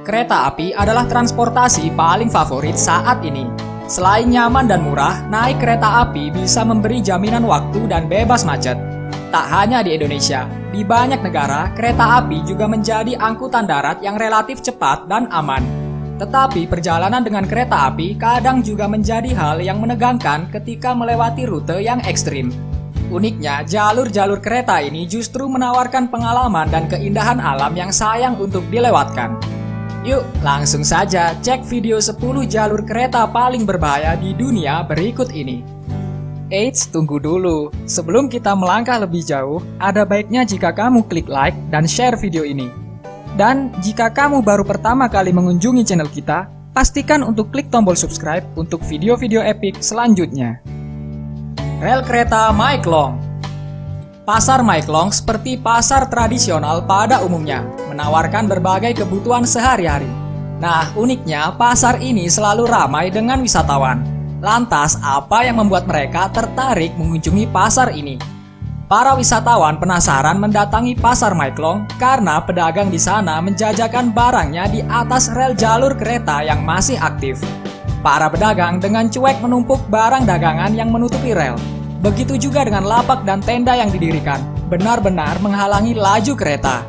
Kereta api adalah transportasi paling favorit saat ini. Selain nyaman dan murah, naik kereta api bisa memberi jaminan waktu dan bebas macet. Tak hanya di Indonesia, di banyak negara, kereta api juga menjadi angkutan darat yang relatif cepat dan aman. Tetapi perjalanan dengan kereta api kadang juga menjadi hal yang menegangkan ketika melewati rute yang ekstrim. Uniknya, jalur-jalur kereta ini justru menawarkan pengalaman dan keindahan alam yang sayang untuk dilewatkan. Yuk, langsung saja cek video 10 jalur kereta paling berbahaya di dunia berikut ini. Eits, tunggu dulu. Sebelum kita melangkah lebih jauh, ada baiknya jika kamu klik like dan share video ini. Dan jika kamu baru pertama kali mengunjungi channel kita, pastikan untuk klik tombol subscribe untuk video-video epic selanjutnya. Rel kereta Maeklong. Pasar Maeklong seperti pasar tradisional pada umumnya, menawarkan berbagai kebutuhan sehari-hari. Nah, uniknya pasar ini selalu ramai dengan wisatawan. Lantas, apa yang membuat mereka tertarik mengunjungi pasar ini? Para wisatawan penasaran mendatangi pasar Maeklong karena pedagang di sana menjajakan barangnya di atas rel jalur kereta yang masih aktif. Para pedagang dengan cuek menumpuk barang dagangan yang menutupi rel. Begitu juga dengan lapak dan tenda yang didirikan, benar-benar menghalangi laju kereta.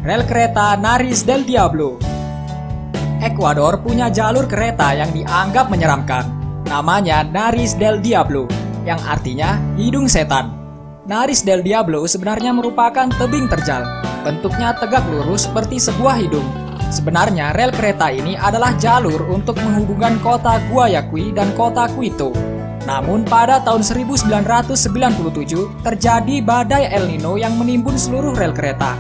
Rel kereta Nariz del Diablo. Ekuador punya jalur kereta yang dianggap menyeramkan. Namanya Nariz del Diablo, yang artinya hidung setan. Nariz del Diablo sebenarnya merupakan tebing terjal. Bentuknya tegak lurus seperti sebuah hidung. Sebenarnya rel kereta ini adalah jalur untuk menghubungkan kota Guayaquil dan kota Quito. Namun pada tahun 1997 terjadi badai El Nino yang menimbun seluruh rel kereta.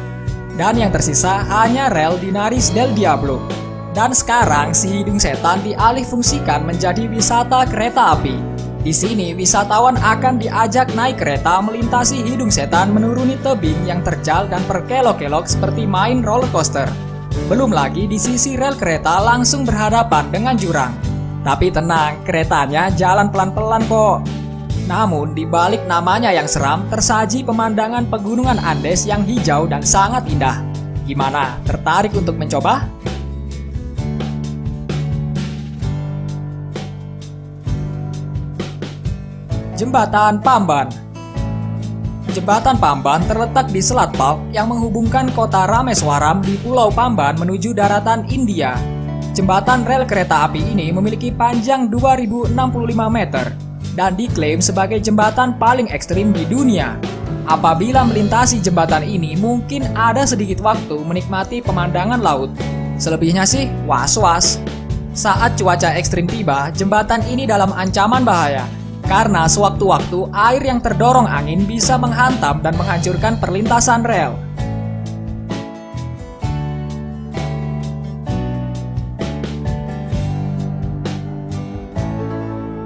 Dan yang tersisa hanya rel di Nariz del Diablo. Dan sekarang si hidung setan dialihfungsikan menjadi wisata kereta api. Di sini wisatawan akan diajak naik kereta melintasi hidung setan menuruni tebing yang terjal dan berkelok-kelok seperti main roller coaster. Belum lagi di sisi rel kereta langsung berhadapan dengan jurang. Tapi tenang, keretanya jalan pelan-pelan kok. Namun di balik namanya yang seram tersaji pemandangan pegunungan Andes yang hijau dan sangat indah. Gimana? Tertarik untuk mencoba? Jembatan Pamban. Jembatan Pamban terletak di Selat Palk yang menghubungkan kota Rameswaram di Pulau Pamban menuju daratan India. Jembatan rel kereta api ini memiliki panjang 2065 meter dan diklaim sebagai jembatan paling ekstrim di dunia. Apabila melintasi jembatan ini, mungkin ada sedikit waktu menikmati pemandangan laut. Selebihnya sih, was-was. Saat cuaca ekstrim tiba, jembatan ini dalam ancaman bahaya. Karena sewaktu-waktu air yang terdorong angin bisa menghantam dan menghancurkan perlintasan rel.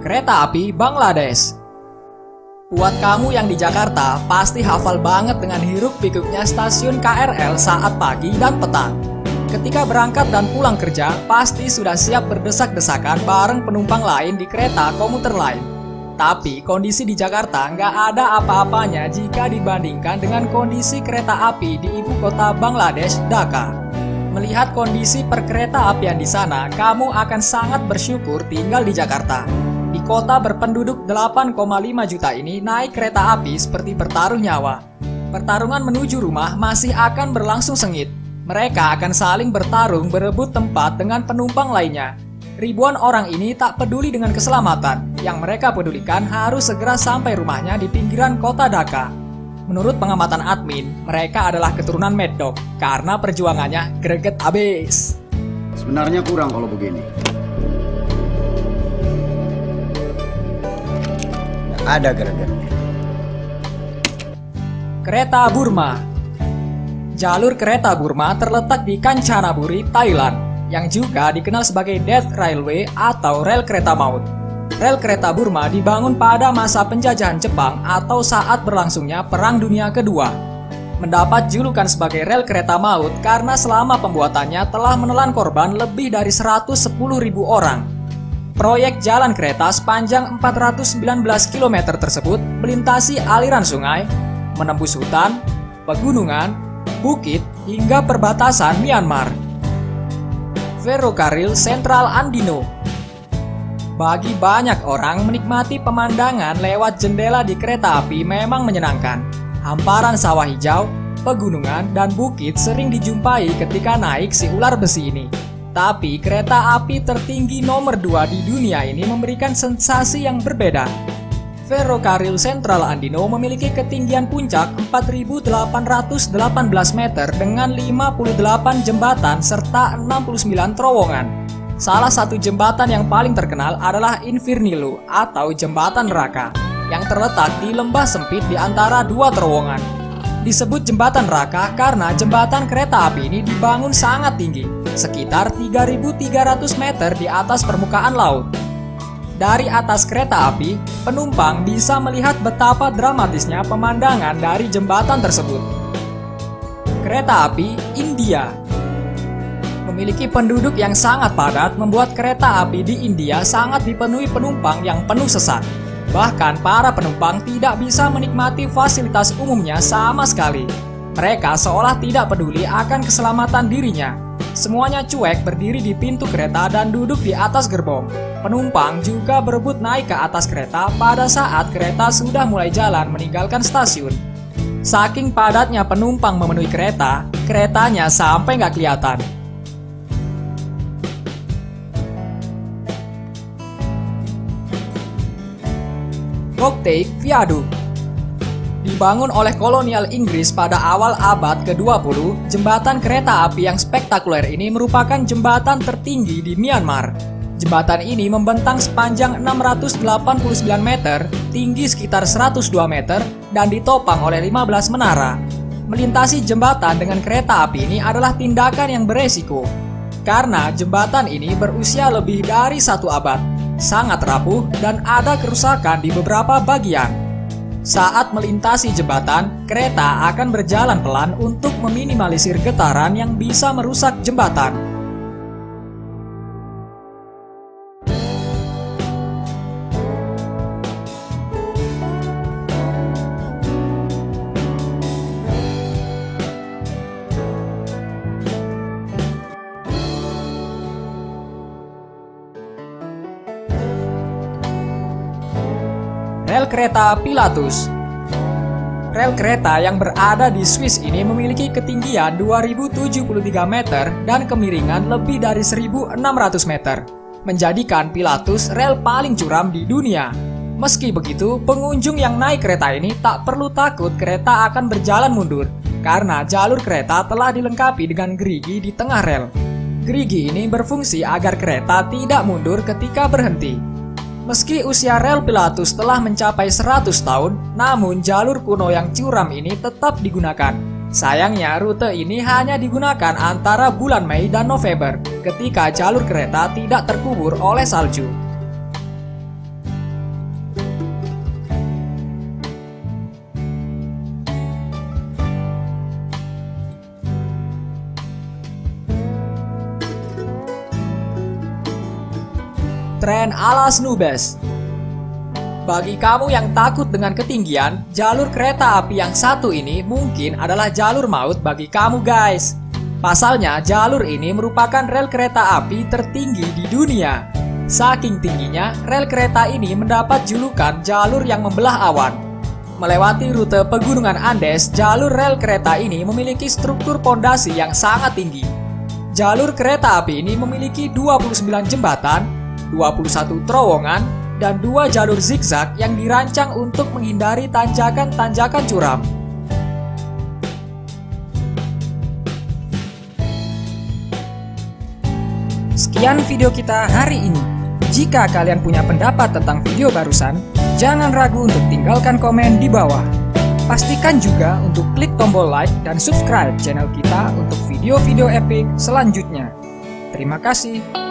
Kereta api Bangladesh. Buat kamu yang di Jakarta, pasti hafal banget dengan hiruk-pikuknya stasiun KRL saat pagi dan petang. Ketika berangkat dan pulang kerja, pasti sudah siap berdesak-desakan bareng penumpang lain di kereta komuter lain. Tapi kondisi di Jakarta nggak ada apa-apanya jika dibandingkan dengan kondisi kereta api di ibu kota Bangladesh, Dhaka. Melihat kondisi perkereta apian di sana, kamu akan sangat bersyukur tinggal di Jakarta. Di kota berpenduduk 8,5 juta ini, naik kereta api seperti bertaruh nyawa. Pertarungan menuju rumah masih akan berlangsung sengit. Mereka akan saling bertarung berebut tempat dengan penumpang lainnya. Ribuan orang ini tak peduli dengan keselamatan. Yang mereka pedulikan harus segera sampai rumahnya di pinggiran kota Dhaka. Menurut pengamatan admin, mereka adalah keturunan Mad Dog karena perjuangannya greget abis. Sebenarnya kurang kalau begini. Nggak ada gregetnya. Kereta Burma. Jalur kereta Burma terletak di Kanchanaburi, Thailand, yang juga dikenal sebagai Death Railway atau rel kereta maut. Rel kereta Burma dibangun pada masa penjajahan Jepang atau saat berlangsungnya Perang Dunia Kedua. mendapat julukan sebagai rel kereta maut karena selama pembuatannya telah menelan korban lebih dari 110.000 orang. Proyek jalan kereta sepanjang 419 km tersebut melintasi aliran sungai, menembus hutan, pegunungan, bukit, hingga perbatasan Myanmar. Ferrocarril Central Andino. Bagi banyak orang, menikmati pemandangan lewat jendela di kereta api memang menyenangkan. Hamparan sawah hijau, pegunungan, dan bukit sering dijumpai ketika naik si ular besi ini. Tapi kereta api tertinggi nomor 2 di dunia ini memberikan sensasi yang berbeda. Ferrocarril Central Andino memiliki ketinggian puncak 4.818 meter dengan 58 jembatan serta 69 terowongan. Salah satu jembatan yang paling terkenal adalah Infernilo atau jembatan neraka yang terletak di lembah sempit di antara dua terowongan. Disebut jembatan neraka karena jembatan kereta api ini dibangun sangat tinggi, sekitar 3.300 meter di atas permukaan laut. Dari atas kereta api, penumpang bisa melihat betapa dramatisnya pemandangan dari jembatan tersebut. Kereta api India memiliki penduduk yang sangat padat, membuat kereta api di India sangat dipenuhi penumpang yang penuh sesak. Bahkan para penumpang tidak bisa menikmati fasilitas umumnya sama sekali. Mereka seolah tidak peduli akan keselamatan dirinya. Semuanya cuek berdiri di pintu kereta dan duduk di atas gerbong. Penumpang juga berebut naik ke atas kereta pada saat kereta sudah mulai jalan meninggalkan stasiun. Saking padatnya penumpang memenuhi kereta, keretanya sampai nggak kelihatan. Clough-Take Viaduct. Dibangun oleh kolonial Inggris pada awal abad ke-20, jembatan kereta api yang spektakuler ini merupakan jembatan tertinggi di Myanmar. Jembatan ini membentang sepanjang 689 meter, tinggi sekitar 102 meter, dan ditopang oleh 15 menara. Melintasi jembatan dengan kereta api ini adalah tindakan yang beresiko, karena jembatan ini berusia lebih dari 1 abad. Sangat rapuh dan ada kerusakan di beberapa bagian. Saat melintasi jembatan, kereta akan berjalan pelan untuk meminimalisir getaran yang bisa merusak jembatan. Rel kereta Pilatus. Rel kereta yang berada di Swiss ini memiliki ketinggian 2073 meter dan kemiringan lebih dari 1600 meter, menjadikan Pilatus rel paling curam di dunia. Meski begitu, pengunjung yang naik kereta ini tak perlu takut kereta akan berjalan mundur, karena jalur kereta telah dilengkapi dengan gerigi di tengah rel. Gerigi ini berfungsi agar kereta tidak mundur ketika berhenti. Meski usia rel Pilatus telah mencapai 100 tahun, namun jalur kuno yang curam ini tetap digunakan. Sayangnya, rute ini hanya digunakan antara bulan Mei dan November, ketika jalur kereta tidak terkubur oleh salju. Tren Alas Nubes. Bagi kamu yang takut dengan ketinggian, jalur kereta api yang satu ini mungkin adalah jalur maut bagi kamu guys. Pasalnya, jalur ini merupakan rel kereta api tertinggi di dunia. Saking tingginya, rel kereta ini mendapat julukan jalur yang membelah awan. Melewati rute pegunungan Andes, jalur rel kereta ini memiliki struktur pondasi yang sangat tinggi. Jalur kereta api ini memiliki 29 jembatan, 21 terowongan, dan 2 jalur zigzag yang dirancang untuk menghindari tanjakan-tanjakan curam. Sekian video kita hari ini. Jika kalian punya pendapat tentang video barusan, jangan ragu untuk tinggalkan komen di bawah. Pastikan juga untuk klik tombol like dan subscribe channel kita untuk video-video epic selanjutnya. Terima kasih.